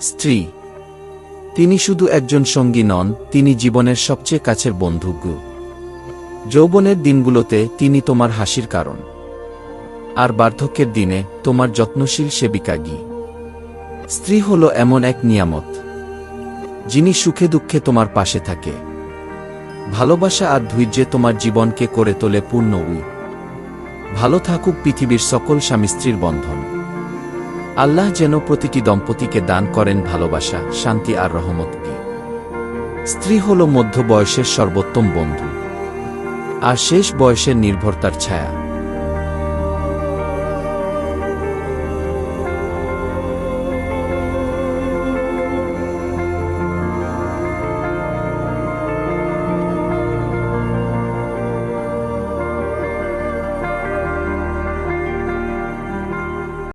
স্ত্রী, তিনি শুধু একজন সঙ্গী নন, তিনি জীবনের সবচেয়ে কাছের বন্ধু। যৌবনের দিনগুলোতে তিনি তোমার হাসির কারণ, আর বার্ধক্যের দিনে তোমার যত্নশীল সেবিকা। স্ত্রী হল এমন এক নিয়ামত, যিনি সুখে দুঃখে তোমার পাশে থাকে, ভালোবাসা আর ধৈর্যে তোমার জীবনকে করে তোলে পূর্ণ। ভালো থাকুক পৃথিবীর সকল স্বামী স্ত্রীর বন্ধন। আল্লাহ যেন প্রতিটি দম্পতিকে দান করেন ভালোবাসা, শান্তি আর রহমত। স্ত্রী হল মধ্য বয়সের সর্বোত্তম বন্ধু, আর শেষ বয়সের নির্ভরতার ছায়া।